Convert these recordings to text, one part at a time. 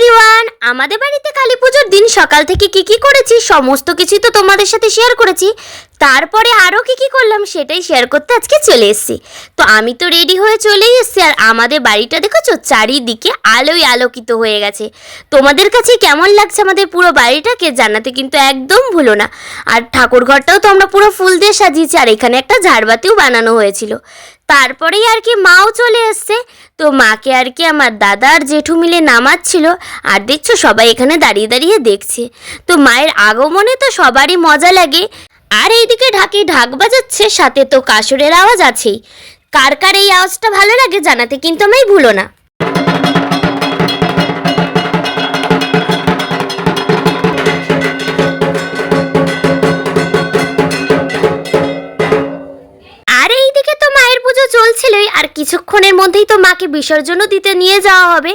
Everyone, আমাদের বাড়িতে কালী পুজোর দিন সকাল থেকে কি করেছি সমস্ত কিছু তো তোমাদের সাথে শেয়ার করেছি। তারপরে আরও কি করলাম সেটাই শেয়ার করতে আজকে চলে এসেছি। তো আমি তো রেডি হয়ে চলেই এসেছি, আর আমাদের বাড়িটা দেখেছো চারিদিকে আলোয় আলোকিত হয়ে গেছে। তোমাদের কাছে কেমন লাগছে আমাদের পুরো বাড়িটাকে জানাতে কিন্তু একদম ভুলো না। আর ঠাকুর ঘরটাও তো আমরা পুরো ফুল দিয়ে সাজিয়েছি, আর এখানে একটা ঝাড়বাতিও বানানো হয়েছিল। তারপরেই আর কি মাও চলে এসছে। তো মাকে আর কি আমার দাদা আর জেঠু মিলে নামাচ্ছিল, আর দেখছো সবাই এখানে দাঁড়িয়ে দাঁড়িয়ে দেখছে। তো মায়ের আগমনে তো সবারই মজা লাগে। আর এইদিকে ঢাকি ঢাক বাজাচ্ছে, সাথে তো কাসরের আওয়াজ আছেই। কার কার এই আওয়াজটা ভালো লাগে জানাতে কিন্তু আমায় ভুলো না। আর এইদিকে তো মায়ের পুজো চলছিলই, আর কিছুক্ষণের মধ্যেই তো মাকে বিসর্জনও দিতে নিয়ে যাওয়া হবে।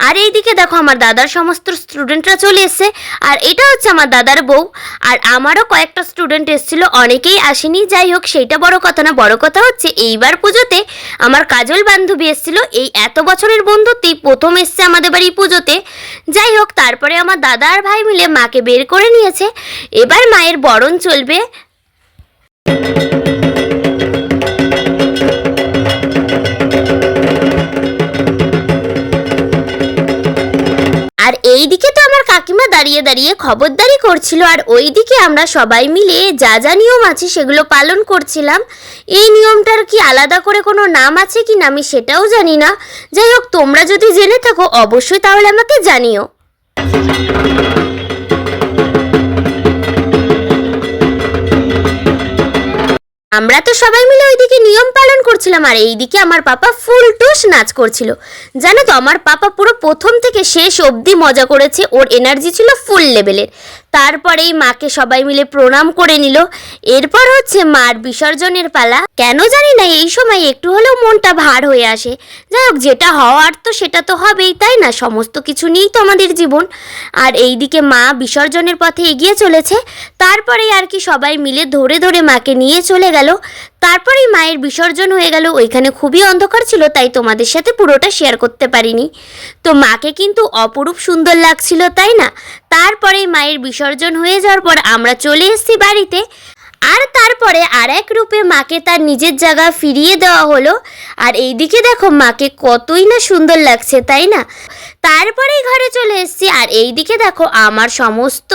আর এইদিকে দেখো আমার দাদার সমস্ত স্টুডেন্টরা চলে এসছে, আর এটা হচ্ছে আমার দাদার বউ। আর আমারও কয়েকটা স্টুডেন্ট এসেছিল, অনেকেই আসেনি। যাই হোক, সেইটা বড় কথা না, বড় কথা হচ্ছে এইবার পুজোতে আমার কাজল বান্ধবী এসেছিল। এই এত বছরের বন্ধুত্বই প্রথম এসছে আমাদের বাড়ি পুজোতে। যাই হোক, তারপরে আমার দাদা আর ভাই মিলে মাকে বের করে নিয়েছে। এবার মায়ের বরণ চলবে। আর এইদিকে তো আমার কাকিমা দাঁড়িয়ে দাঁড়িয়ে খবরদারি করছিল, আর ওইদিকে আমরা সবাই মিলে যা যা নিয়ম আছে সেগুলো পালন করছিলাম। এই নিয়মটার কি আলাদা করে কোনো নাম আছে কি না আমি সেটাও জানি না। যাই হোক, তোমরা যদি জেনে থাকো অবশ্যই তাহলে আমাকে জানিও। আমরা তো সবাই মিলে ওইদিকে নিয়ম পালন করছিলাম, আর এইদিকে আমার পাপা ফুল টুস নাচ করছিল। জানো তো, আমার পাপা পুরো প্রথম থেকে শেষ অবধি মজা করেছে, ওর এনার্জি ছিল ফুল লেভেলের। তারপরেই মাকে সবাই মিলে প্রণাম করে নিল। এরপর হচ্ছে মার বিসর্জনের পালা। কেন জানি না এই সময় একটু হলেও মনটা ভার হয়ে আসে। যাই হোক, যেটা হওয়ার তো সেটা তো হবেই, তাই না? সমস্ত কিছু নিয়েই তো আমাদের জীবন। আর এইদিকে মা বিসর্জনের পথে এগিয়ে চলেছে। তারপরেই আর কি সবাই মিলে ধরে ধরে মাকে নিয়ে চলে গেল। তারপরেই মায়ের বিসর্জন হয়ে গেল। ওইখানে খুবই অন্ধকার ছিল, তাই তোমাদের সাথে পুরোটা শেয়ার করতে পারিনি। তো মাকে কিন্তু অপরূপ সুন্দর লাগছিল, তাই না? তারপরেই মায়ের বিসর্জন হয়ে যাওয়ার পর আমরা চলে এসেছি বাড়িতে। আর তারপরে আর এক রূপে মাকে তার নিজের জায়গা ফিরিয়ে দেওয়া হলো। আর এইদিকে দেখো মাকে কতই না সুন্দর লাগছে, তাই না? তারপরেই ঘরে চলে এসেছি। আর এইদিকে দেখো আমার সমস্ত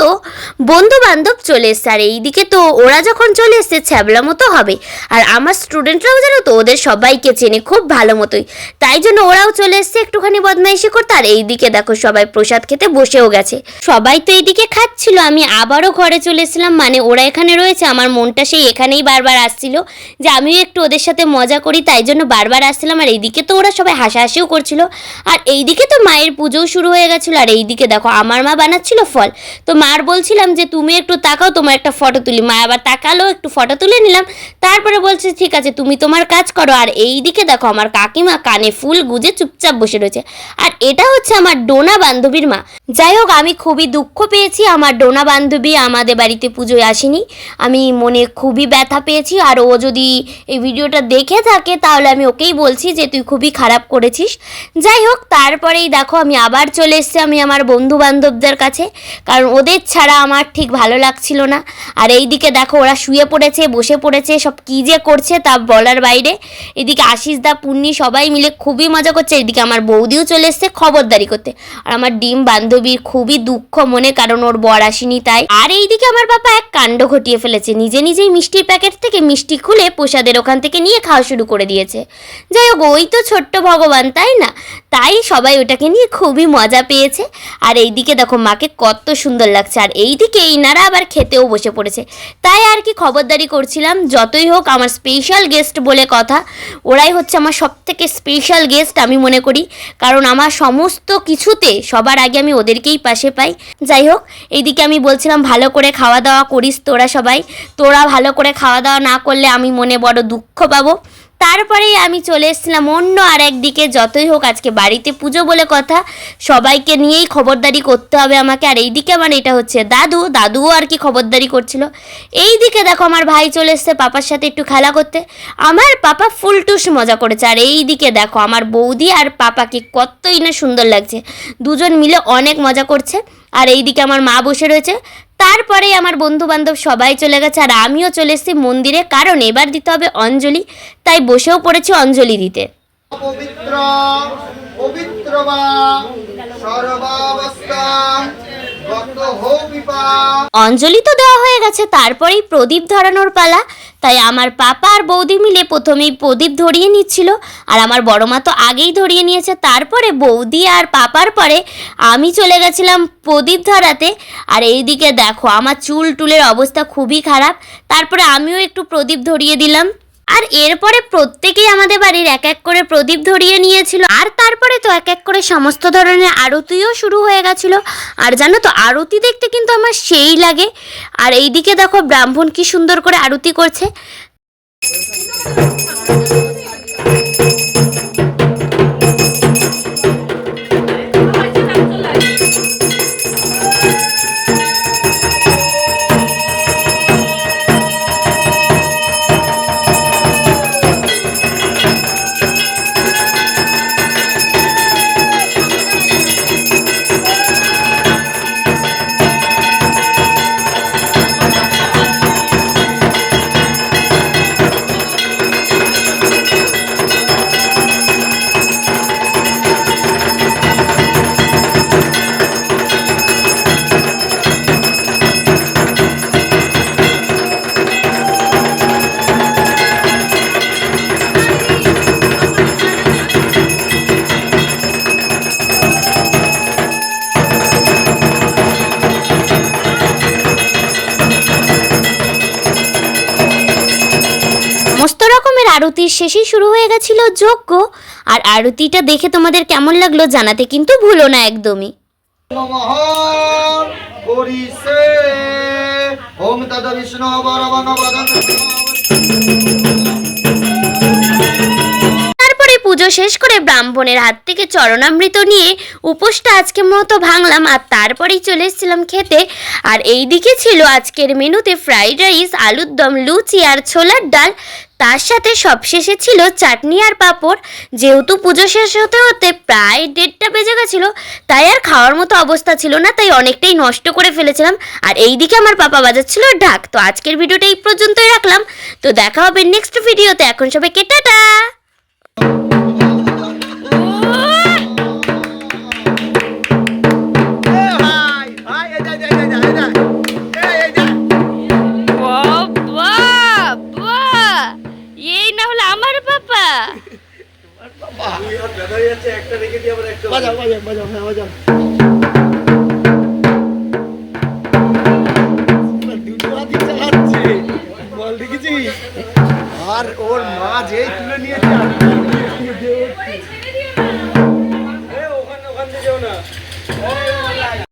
বন্ধু বান্ধব চলে এসছে। আর এইদিকে তো ওরা যখন চলে এসছে ছ্যাবলা মতো হবে। আর আমার স্টুডেন্টরাও জানো তো ওদের সবাইকে চেনে খুব ভালো মতোই, তাই জন্য ওরাও চলে এসছে একটুখানি বদমাইশি করতে। আর এইদিকে দেখো সবাই প্রসাদ খেতে বসেও গেছে। সবাই তো এইদিকে খাচ্ছিল, আমি আবারও ঘরে চলে এসেছিলাম। মানে ওরা এখানে রয়েছে, আমার মনটা সেই এখানেই বারবার আসছিল যে আমিও একটু ওদের সাথে মজা করি, তাই জন্য বারবার আসছিলাম। আর এইদিকে তো ওরা সবাই হাসাহাসিও করছিল। আর এইদিকে তো মায়ের পুজোও শুরু হয়ে গেছিলো। আর এইদিকে দেখো আমার মা বানাচ্ছিল ফল। তো মার বলছিলাম যে তুমি একটু তাকাও, তোমার একটা ফটো তুলি। মা আবার তাকালো, একটু ফটো তুলে নিলাম। তারপরে বলছে ঠিক আছে তুমি তোমার কাজ করো। আর এইদিকে দেখো আমার কাকিমা কানে ফুল গুজে চুপচাপ বসে রয়েছে। আর এটা হচ্ছে আমার ডোনা বান্ধবীর মা। যাই হোক, আমি খুবই দুঃখ পেয়েছি আমার ডোনা বান্ধবী আমাদের বাড়িতে পুজোয় আসেনি। আমি মনে খুবই ব্যথা পেয়েছি। আর ও যদি এই ভিডিওটা দেখে থাকে তাহলে আমি ওকেই বলছি যে তুই খুবই খারাপ করেছিস। যাই হোক, তারপরেই দেখো আমি আবার চলে এসেছি আমি আমার বন্ধু বান্ধবদের কাছে, কারণ ওদের ছাড়া আমার ঠিক ভালো লাগছিল না। আর এইদিকে দেখো ওরা শুয়ে পড়েছে, বসে পড়েছে, সব কী যে করছে তা বলার বাইরে। এদিকে আশিস দা, পুন্নি সবাই মিলে খুবই মজা করছে। এদিকে আমার বৌদিও চলে এসছে খবরদারি করতে। আর আমার ডিম বান্ধবীর খুবই দুঃখ মনে, কারণ ওর বর আসেনি তাই। আর এইদিকে আমার বাবা এক কাণ্ড ঘটিয়ে ফেলেছে, নিজে নিজেই মিষ্টির প্যাকেট থেকে মিষ্টি খুলে প্রসাদের ওখান থেকে নিয়ে খাওয়া শুরু করে দিয়েছে। যাই হোক, ওই তো ছোট্ট ভগবান, তাই না? তাই সবাই ওটাকে নিয়ে খুবই মজা পেয়েছে। আর এইদিকে দেখো মাকে কত সুন্দর লাগছে। আর এইদিকে ইনারা আবার খেতেও বসে পড়েছে। তাই আর কি খবরদারি করছিলাম। যতই হোক আমার স্পেশাল গেস্ট বলে কথা, ওরাই হচ্ছে আমার সব থেকে স্পেশাল গেস্ট আমি মনে করি, কারণ আমার সমস্ত কিছুতে সবার আগে আমি ওদেরকেই পাশে পাই। যাই হোক, এইদিকে আমি বলছিলাম ভালো করে খাওয়া দাওয়া করিস তোরা সবাই। তোরা ভালো করে খাওয়া দাওয়া না করলে আমি মনে বড় দুঃখ পাবো। তারপরেই আমি চলে এসেছিলাম অন্য আর একদিকে। যতই হোক আজকে বাড়িতে পুজো বলে কথা, সবাইকে নিয়েই খবরদারি করতে হবে আমাকে। আর এইদিকে আমার এটা হচ্ছে দাদুও আর কি খবরদারি করছিল। এইদিকে দেখো আমার ভাই চলে এসছে পাপার সাথে একটু খেলা করতে। আমার পাপা ফুল টুস মজা করেছে। আর এইদিকে দেখো আমার বৌদি আর পাপাকে কতই না সুন্দর লাগছে, দুজন মিলে অনেক মজা করছে। আর এইদিকে আমার মা বসে রয়েছে। তারপরে আমার বন্ধু বান্ধব সবাই চলে গেছে, আর আমিও চলে এসেছি মন্দিরে, কারণ এবার দিতে হবে অঞ্জলি। তাই বসেও পড়েছি অঞ্জলি দিতে। পবিত্র পবিত্র বা সর্বাবস্থা গত হোপিপা। অঞ্জলি তো দেওয়া হয়ে গেছে, তারপরেই প্রদীপ ধরানোর পালা। তাই আমার পাপা আর বৌদি মিলে প্রথমেই প্রদীপ ধরিয়ে নিচ্ছিল, আর আমার বড় মা তো আগেই ধরিয়ে নিয়েছে। তারপরে বৌদি আর পাপার পরে আমি চলে গেছিলাম প্রদীপ ধরাতে। আর এইদিকে দেখো আমার চুল টুলের অবস্থা খুবই খারাপ। তারপরে আমিও একটু প্রদীপ ধরিয়ে দিলাম। আর এরপরে প্রত্যেকেই আমাদের বাড়ির এক এক করে প্রদীপ ধরিয়ে নিয়েছিল। আর তারপরে তো এক এক করে সমস্ত ধরনের আরতিও শুরু হয়ে গেছিলো। আর জানো তো আরতি দেখতে কিন্তু আমার সেই লাগে। আর এইদিকে দেখো ব্রাহ্মণ কি সুন্দর করে আরতি করছে। সমস্ত রকমের আরতির শেষেই শুরু হয়ে গেছিল যজ্ঞ। আর আরতিটা দেখে তোমাদের কেমন লাগলো জানাতে কিন্তু ভুলো না একদমই। নমঃ হরিষে ওম তদ বিষ্ণু বরবং বদন। তারপরে পুজো শেষ করে ব্রাহ্মণের হাত থেকে চরণামৃত নিয়ে উপোসটা আজকের মতো ভাঙলাম। আর তারপরেই চলে এসেছিলাম খেতে। আর এই দিকে ছিল আজকের মেনুতে ফ্রাইড রাইস, আলুর দম, লুচি আর ছোলার ডাল। তার সাথে সবশেষে ছিল চাটনি আর পাঁপড়। যেহেতু পুজো শেষ হতে হতে প্রায় 1:30 বেজে গেছিলো, তাই আর খাওয়ার মতো অবস্থা ছিল না, তাই অনেকটাই নষ্ট করে ফেলেছিলাম। আর এইদিকে আমার পাপা বাজাচ্ছিল ঢাক। তো আজকের ভিডিওটা এই পর্যন্তই রাখলাম। তো দেখা হবে নেক্সট ভিডিওতে। এখন সবাইকে টাটা। এই না হলে আমার পাপা। বাজাও বাজাও বাজাও হ্যাঁ বাজাও। দুটো হাতি চালাচ্ছে বল দেখেছিস। আর ওর মা যেই তুলে নিয়েছে